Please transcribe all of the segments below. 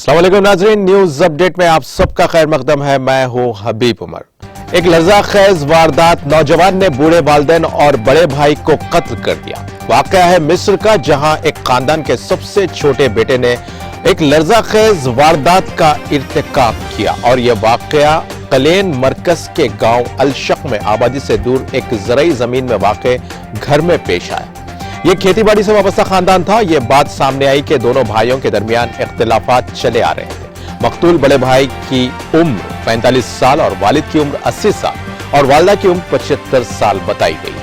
अस्सलाम वालेकुम नाज़रीन, न्यूज अपडेट में आप सबका खैर मकदम है। मैं हूं हबीब उमर। एक लर्ज़ाखेज़ वारदात, नौजवान ने बूढ़े वालिदैन और बड़े भाई को कत्ल कर दिया। वाक़या है मिस्र का, जहां एक खानदान के सबसे छोटे बेटे ने एक लर्ज़ाखेज़ वारदात का इर्तिकाब किया और यह वाक़या कलेन मरकज के गांव अलशक में आबादी से दूर एक ज़रई ज़मीन में वाक़े घर में पेश आया। ये खेतीबाड़ी से वाबस्ता खानदान था। ये बात सामने आई कि दोनों भाइयों के दरमियान इख्तिलाफात चले आ रहे थे। मकतूल बड़े भाई की उम्र 45 साल और वालिद की उम्र 80 साल और वालिदा की उम्र 75 साल बताई गई।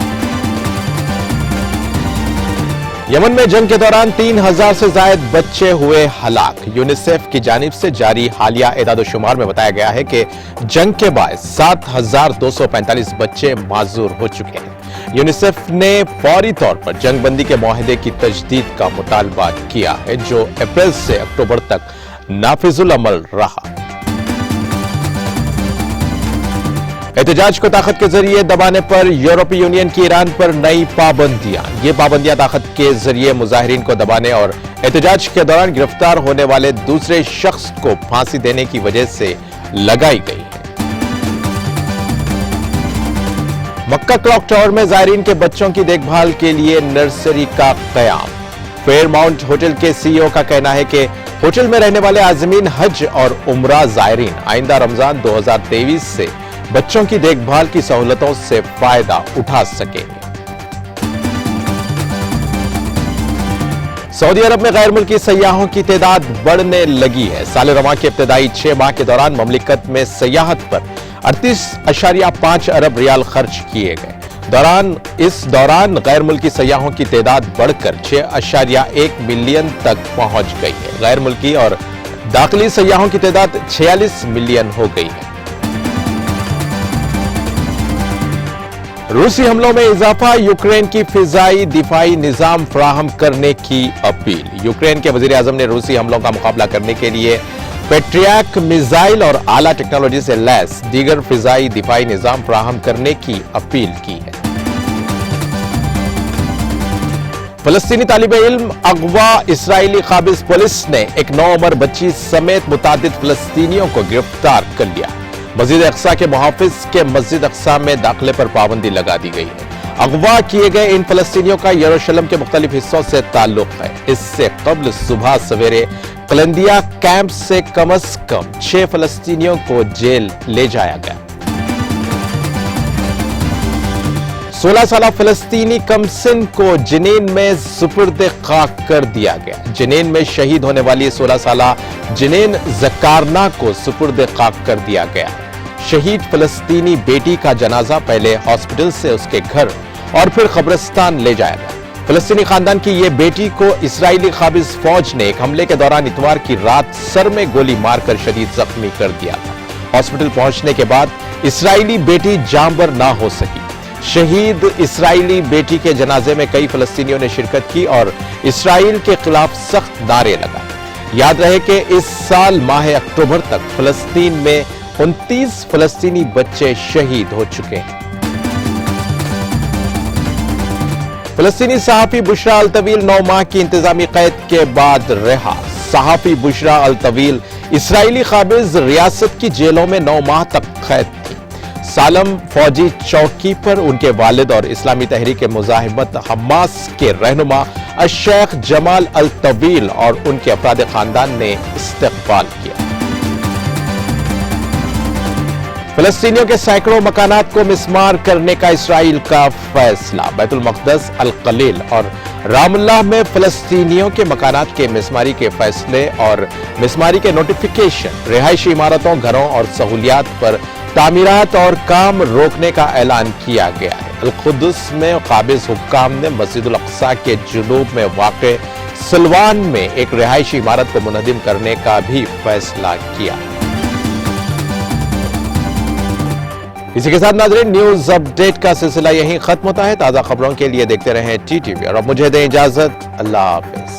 यमन में जंग के दौरान 3000 से ज्यादा बच्चे हुए हलाक। यूनिसेफ की जानिब से जारी हालिया एदाद-ओ-शुमार में बताया गया है कि जंग के बाद 7245 बच्चे माजूर हो चुके हैं। यूनिसेफ ने फौरी तौर पर जंगबंदी के मुआहदे की तजदीद का मुतालबा किया है, जो अप्रैल से अक्टूबर तक नाफिजुल अमल रहा। एहतजाज को ताकत के जरिए दबाने पर यूरोपीय यूनियन की ईरान पर नई पाबंदियां। ये पाबंदियां ताकत के जरिए मुजाहिरीन को दबाने और एहतजाज के दौरान गिरफ्तार होने वाले दूसरे शख्स को फांसी देने की वजह से लगाई गई है। मक्का क्लॉक टावर में जायरीन के बच्चों की देखभाल के लिए नर्सरी का कयाम। फेयरमाउंट होटल के सीईओ का कहना है कि होटल में रहने वाले आज़मीन हज और उम्रा जायरीन आइंदा रमजान 2023 से बच्चों की देखभाल की सहूलतों से फायदा उठा सकेंगे। सऊदी अरब में गैर मुल्की सयाहों की तादाद बढ़ने लगी है। साल रमा के इब्तदाई 6 माह के दौरान ममलिकत में सयाहत पर 38.5 अरब रियाल खर्च किए गए। इस दौरान गैर मुल्की सयाहों की तादाद बढ़कर 6.1 मिलियन तक पहुंच गई है। गैर मुल्की और दाखिली सयाहों की तादाद 46 मिलियन हो गई है। रूसी हमलों में इजाफा, यूक्रेन की फिजाई दिफाई निजाम फराहम करने की अपील। यूक्रेन के वजीर आजम ने रूसी हमलों का मुकाबला करने के लिए पेट्रियट मिसाइल और आला टेक्नोलॉजी से लैस दीगर फिजाई दिफाई निजाम फराहम करने की अपील की है। फलस्तीनी तालिब इल्म अगवा, इस्राइली काबिज पुलिस ने एक 9 उम्र बच्ची समेत मुतादिद फलस्तीनियों को गिरफ्तार कर लिया। मस्जिद अक्सा के मुहाफिज के मस्जिद अक्सा में दाखिले पर पाबंदी लगा दी गई है। अगवा किए गए इन फलस्तीनियों का यरूशलेम के मुख्तलिफ हिस्सों से ताल्लुक है। इससे कबल सुबह सवेरे कलंदिया कैंप से कम 6 फलस्तीनियों को जेल ले जाया गया। 16 साल फलस्तीनी कमसिन को जिनीन में सुपुर्द खाक कर दिया गया। जिनीन में शहीद होने वाली 16 साल जिनीन जकारना को सुपुर्द खाक कर दिया गया। शहीद फलस्तीनी बेटी का जनाजा पहले हॉस्पिटल से उसके घर और फिर कब्रिस्तान ले जाया गया। फलस्तीनी खानदान की यह बेटी को इस्राइली काबिज फौज ने एक हमले के दौरान इतवार की रात सर में गोली मारकर शदीद जख्मी कर दिया था। हॉस्पिटल पहुंचने के बाद इस्राइली बेटी जांबर ना हो सकी। शहीद इस्राइली बेटी के जनाजे में कई फलस्तीनियों ने शिरकत की और इस्राइल के खिलाफ सख्त नारे लगाए। याद रहे कि इस साल माह अक्टूबर तक फलस्तीन में 29 फलस्तीनी बच्चे शहीद हो चुके हैं। फलस्तीनी सहाफी बुशरा अल तवील 9 माह की इंतजामी कैद के बाद रहा। सहाफी बुशरा अल तवील इस्राइली काबिज रियासत की जेलों में 9 माह तक कैद थी। सालम फौजी चौकी पर उनके वालिद और इस्लामी तहरीक मुजाहिमत हमास के रहनुमा शेख जमाल अल तवील और उनके अफराद खानदान ने इस्तकबाल किया। फलस्तीनियों के सैकड़ों मकानात को मिस्मार करने का इस्राइल का फैसला। बैतुल मक़दस, अल कलील और रामल्लाह में फलस्तीनियों के मकानात के मिस्मारी के फैसले और मिस्मारी के नोटिफिकेशन रिहायशी इमारतों, घरों और सहूलियात पर तामीरात और काम रोकने का ऐलान किया गया है। अल-कुद्स में काबिज हुक्काम ने मस्जिदुल अक्सा के जुनूब में वाक़े सिलवान में एक रिहायशी इमारत को मुनहदिम करने का भी फैसला किया। इसी के साथ नाज़रीन, न्यूज अपडेट का सिलसिला यहीं खत्म होता है। ताज़ा खबरों के लिए देखते रहें TTV और अब मुझे दें इजाजत। अल्लाह हाफ़िज़।